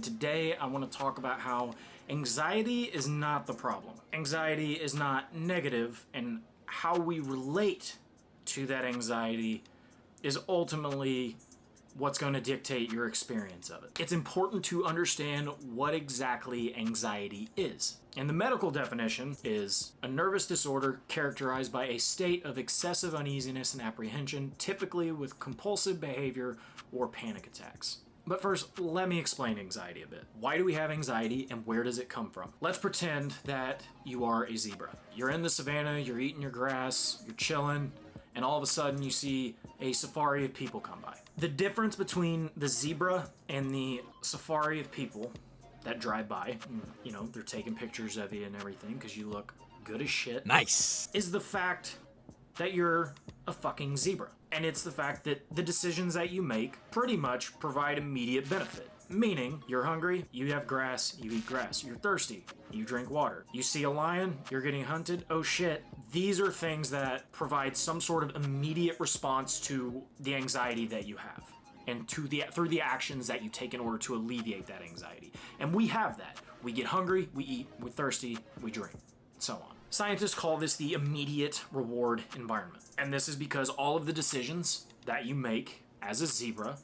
Today, I want to talk about how anxiety is not the problem. Anxiety is not negative, and how we relate to that anxiety is ultimately what's going to dictate your experience of it. It's important to understand what exactly anxiety is. And the medical definition is a nervous disorder characterized by a state of excessive uneasiness and apprehension, typically with compulsive behavior or panic attacks. But first, let me explain anxiety a bit. Why do we have anxiety and where does it come from? Let's pretend that you are a zebra. You're in the savannah, you're eating your grass, you're chilling, and all of a sudden you see a safari of people come by. The difference between the zebra and the safari of people that drive by, you know, they're taking pictures of you and everything because you look good as shit. Nice. Is the fact that you're a fucking zebra. And it's the fact that the decisions that you make pretty much provide immediate benefit. Meaning, you're hungry, you have grass, you eat grass. You're thirsty, you drink water. You see a lion, you're getting hunted, oh shit. These are things that provide some sort of immediate response to the anxiety that you have and through the actions that you take in order to alleviate that anxiety. And we have that. We get hungry, we eat, we're thirsty, we drink, and so on. Scientists call this the immediate reward environment. And this is because all of the decisions that you make as a zebra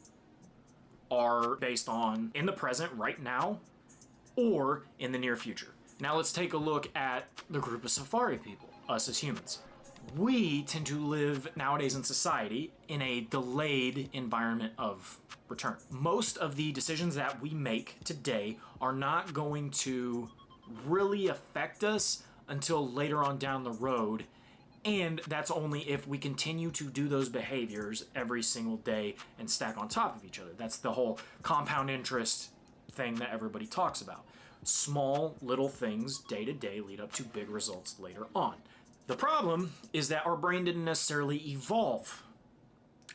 are based on in the present right now or in the near future. Now let's take a look at the group of safari people, us as humans. We tend to live nowadays in society in a delayed environment of return. Most of the decisions that we make today are not going to really affect us until later on down the road, and that's only if we continue to do those behaviors every single day and stack on top of each other. That's the whole compound interest thing that everybody talks about. Small little things day to day lead up to big results later on. The problem is that our brain didn't necessarily evolve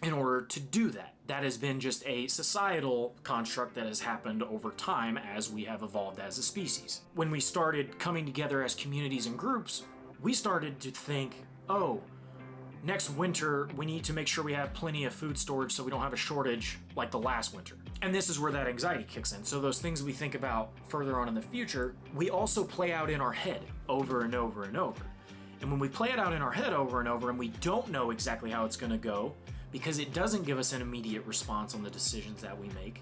in order to do that. That has been just a societal construct that has happened over time as we have evolved as a species. When we started coming together as communities and groups, we started to think, oh, next winter we need to make sure we have plenty of food storage so we don't have a shortage like the last winter. And this is where that anxiety kicks in. So those things we think about further on in the future, we also play out in our head over and over and over. And when we play it out in our head over and over and we don't know exactly how it's going to go, because it doesn't give us an immediate response on the decisions that we make,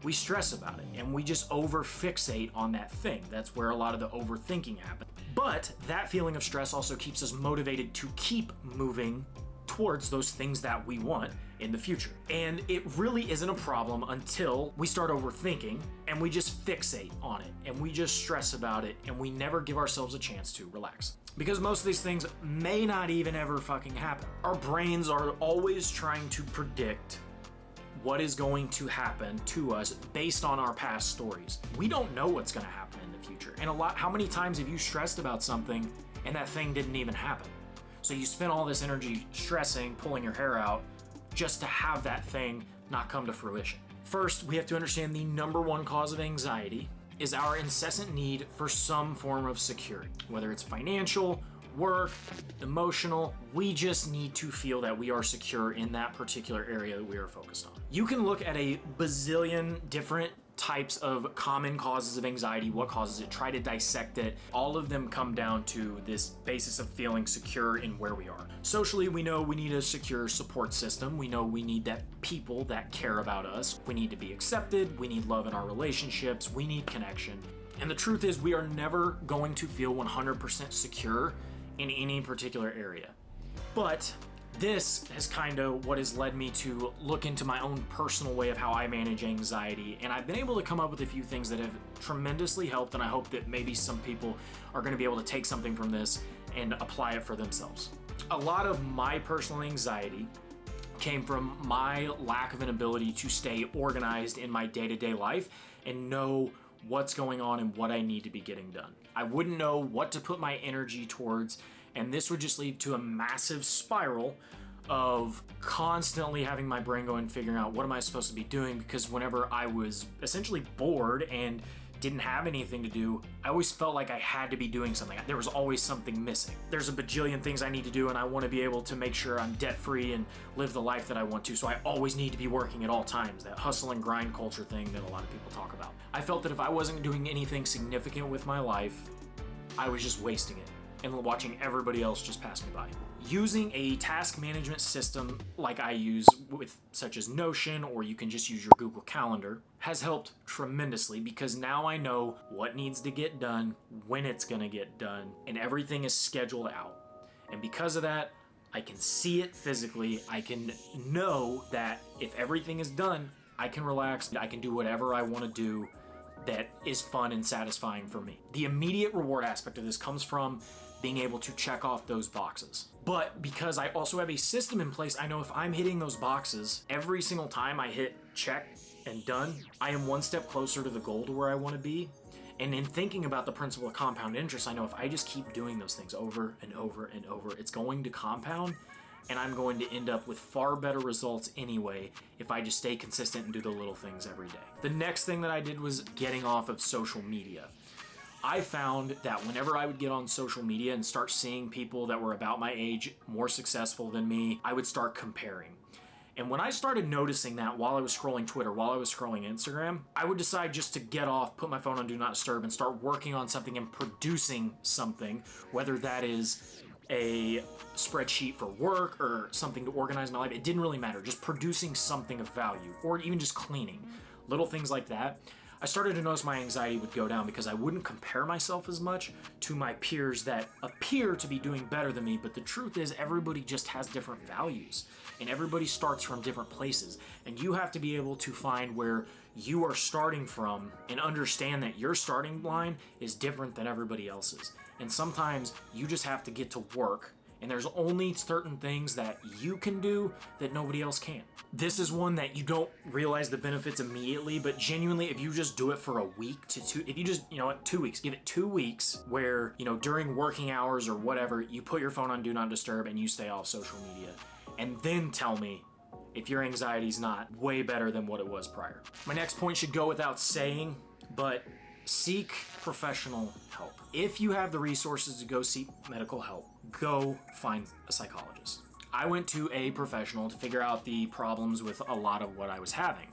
we stress about it and we just over-fixate on that thing. That's where a lot of the overthinking happens. But that feeling of stress also keeps us motivated to keep moving towards those things that we want in the future. And it really isn't a problem until we start overthinking and we just fixate on it and we just stress about it and we never give ourselves a chance to relax. Because most of these things may not even ever fucking happen. Our brains are always trying to predict what is going to happen to us based on our past stories. We don't know what's going to happen in the future. And how many times have you stressed about something and that thing didn't even happen? So you spend all this energy stressing, pulling your hair out, just to have that thing not come to fruition. First, we have to understand the number one cause of anxiety is our incessant need for some form of security. Whether it's financial, work, emotional, we just need to feel that we are secure in that particular area that we are focused on. You can look at a bazillion different types of common causes of anxiety, what causes it, try to dissect it. All of them come down to this basis of feeling secure in where we are. Socially, we know we need a secure support system. We know we need that people that care about us. We need to be accepted. We need love in our relationships. We need connection. And the truth is, we are never going to feel 100% secure in any particular area. But this is kind of what has led me to look into my own personal way of how I manage anxiety, and I've been able to come up with a few things that have tremendously helped, and I hope that maybe some people are going to be able to take something from this and apply it for themselves. A lot of my personal anxiety came from my lack of an ability to stay organized in my day-to-day life and know what's going on and what I need to be getting done. I wouldn't know what to put my energy towards, and this would just lead to a massive spiral of constantly having my brain going, figuring out what am I supposed to be doing, because whenever I was essentially bored and didn't have anything to do, I always felt like I had to be doing something. There was always something missing. There's a bajillion things I need to do, and I want to be able to make sure I'm debt-free and live the life that I want to, so I always need to be working at all times, that hustle and grind culture thing that a lot of people talk about. I felt that if I wasn't doing anything significant with my life, I was just wasting it and watching everybody else just pass me by. Using a task management system like I use, such as Notion, or you can just use your Google Calendar, has helped tremendously, because now I know what needs to get done, when it's gonna get done, and everything is scheduled out. And because of that, I can see it physically. I can know that if everything is done, I can relax, I can do whatever I want to do that is fun and satisfying for me. The immediate reward aspect of this comes from being able to check off those boxes. But because I also have a system in place, I know if I'm hitting those boxes every single time I hit check and done, I am one step closer to the goal to where I want to be. And in thinking about the principle of compound interest, I know if I just keep doing those things over and over and over, it's going to compound, and I'm going to end up with far better results anyway if I just stay consistent and do the little things every day. The next thing that I did was getting off of social media. I found that whenever I would get on social media and start seeing people that were about my age, more successful than me, I would start comparing. And when I started noticing that while I was scrolling Twitter, while I was scrolling Instagram, I would decide just to get off, put my phone on Do Not Disturb, and start working on something and producing something, whether that is a spreadsheet for work or something to organize my life. It didn't really matter. Just producing something of value, or even just cleaning. Little things like that. I started to notice my anxiety would go down because I wouldn't compare myself as much to my peers that appear to be doing better than me, but the truth is everybody just has different values, and everybody starts from different places, and you have to be able to find where you are starting from and understand that your starting line is different than everybody else's. And sometimes you just have to get to work, and there's only certain things that you can do that nobody else can. This is one that you don't realize the benefits immediately, but genuinely, if you just do it for a week to two, if you just, 2 weeks, give it 2 weeks where, during working hours or whatever, you put your phone on Do Not Disturb and you stay off social media. And then tell me if your anxiety's not way better than what it was prior. My next point should go without saying, but seek professional help. If you have the resources to go seek medical help, go find a psychologist. I went to a professional to figure out the problems with a lot of what I was having.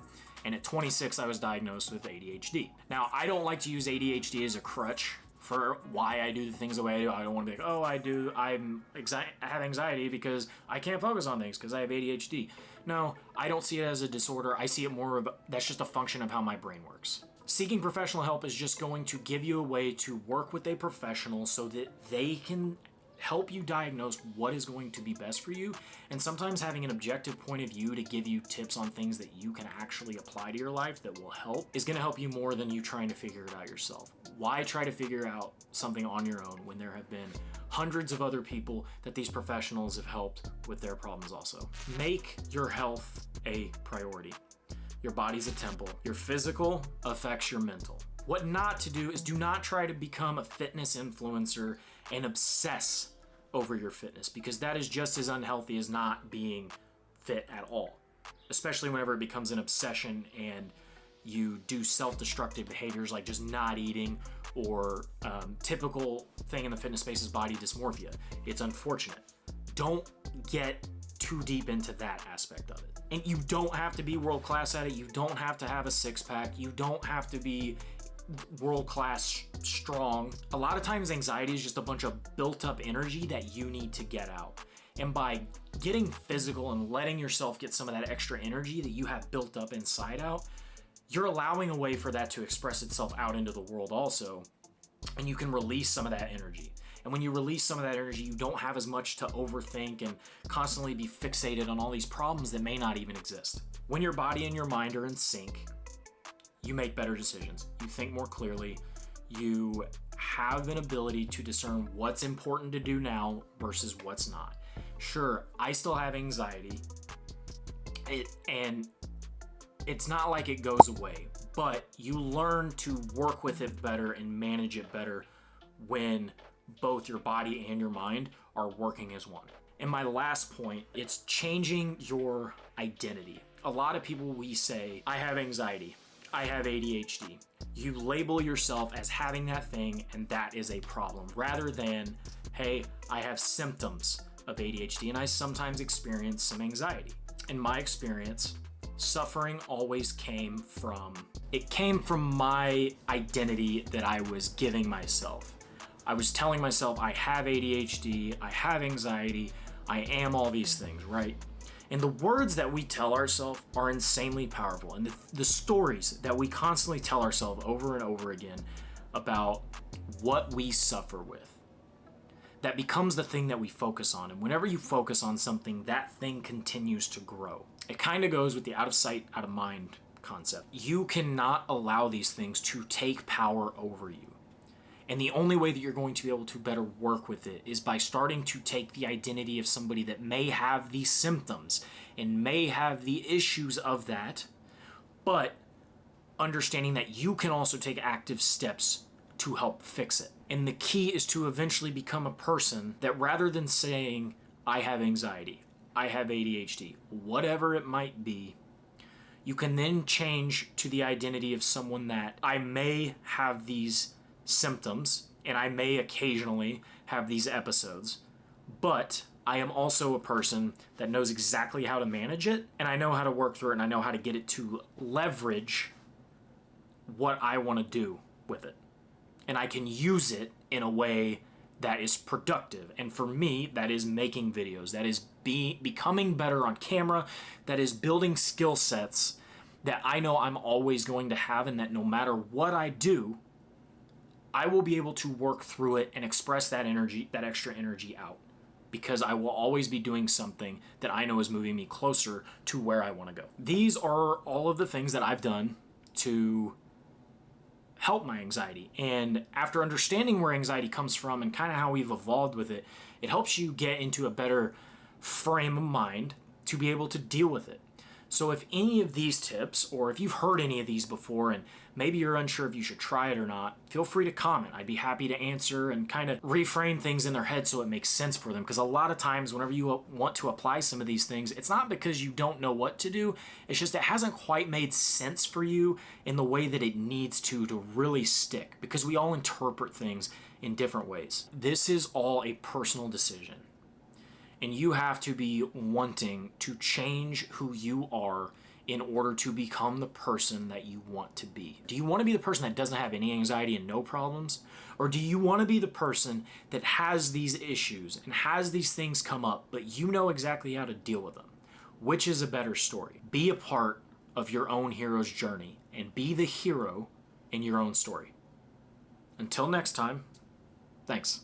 And at 26, I was diagnosed with ADHD. Now, I don't like to use ADHD as a crutch for why I do the things the way I do. I don't want to be like, I have anxiety because I can't focus on things because I have ADHD. No, I don't see it as a disorder. I see it more of, that's just a function of how my brain works. Seeking professional help is just going to give you a way to work with a professional so that they can help you diagnose what is going to be best for you, and sometimes having an objective point of view to give you tips on things that you can actually apply to your life that will help is going to help you more than you trying to figure it out yourself. Why try to figure out something on your own when there have been hundreds of other people that these professionals have helped with their problems also? Make your health a priority. Your body's a temple. Your physical affects your mental. What not to do is do not try to become a fitness influencer and obsess over your fitness, because that is just as unhealthy as not being fit at all, especially whenever it becomes an obsession and you do self-destructive behaviors like just not eating, or typical thing in the fitness space is body dysmorphia. It's unfortunate. Don't get too deep into that aspect of it. And you don't have to be world class at it. You don't have to have a six-pack. You don't have to be world-class strong. A lot of times anxiety is just a bunch of built-up energy that you need to get out. And by getting physical and letting yourself get some of that extra energy that you have built up inside out, you're allowing a way for that to express itself out into the world also. And you can release some of that energy. And when you release some of that energy, you don't have as much to overthink and constantly be fixated on all these problems that may not even exist. When your body and your mind are in sync, you make better decisions. You think more clearly. You have an ability to discern what's important to do now versus what's not. Sure, I still have anxiety, and it's not like it goes away, but you learn to work with it better and manage it better when both your body and your mind are working as one. And my last point, it's changing your identity. A lot of people, we say, I have anxiety. I have ADHD. You label yourself as having that thing, and that is a problem, rather than, hey, I have symptoms of ADHD and I sometimes experience some anxiety. In my experience, suffering always came from my identity that I was giving myself. I was telling myself I have ADHD, I have anxiety, I am all these things, right? And the words that we tell ourselves are insanely powerful. And the stories that we constantly tell ourselves over and over again about what we suffer with, that becomes the thing that we focus on. And whenever you focus on something, that thing continues to grow. It kind of goes with the out of sight, out of mind concept. You cannot allow these things to take power over you. And the only way that you're going to be able to better work with it is by starting to take the identity of somebody that may have these symptoms and may have the issues of that, but understanding that you can also take active steps to help fix it. And the key is to eventually become a person that, rather than saying, I have anxiety, I have ADHD, whatever it might be, you can then change to the identity of someone that I may have these symptoms and I may occasionally have these episodes, but I am also a person that knows exactly how to manage it, and I know how to work through it, and I know how to get it to leverage what I want to do with it. And I can use it in a way that is productive. And for me, that is making videos, that is becoming better on camera, that is building skill sets that I know I'm always going to have, and that no matter what I do, I will be able to work through it and express that energy, that extra energy out, because I will always be doing something that I know is moving me closer to where I want to go. These are all of the things that I've done to help my anxiety. And after understanding where anxiety comes from and kind of how we've evolved with it, it helps you get into a better frame of mind to be able to deal with it. So if any of these tips, or if you've heard any of these before and maybe you're unsure if you should try it or not, feel free to comment. I'd be happy to answer and kind of reframe things in their head so it makes sense for them. Because a lot of times whenever you want to apply some of these things, it's not because you don't know what to do. It's just it hasn't quite made sense for you in the way that it needs to really stick. Because we all interpret things in different ways. This is all a personal decision. And you have to be wanting to change who you are in order to become the person that you want to be. Do you want to be the person that doesn't have any anxiety and no problems? Or do you want to be the person that has these issues and has these things come up, but you know exactly how to deal with them? Which is a better story? Be a part of your own hero's journey and be the hero in your own story. Until next time, thanks.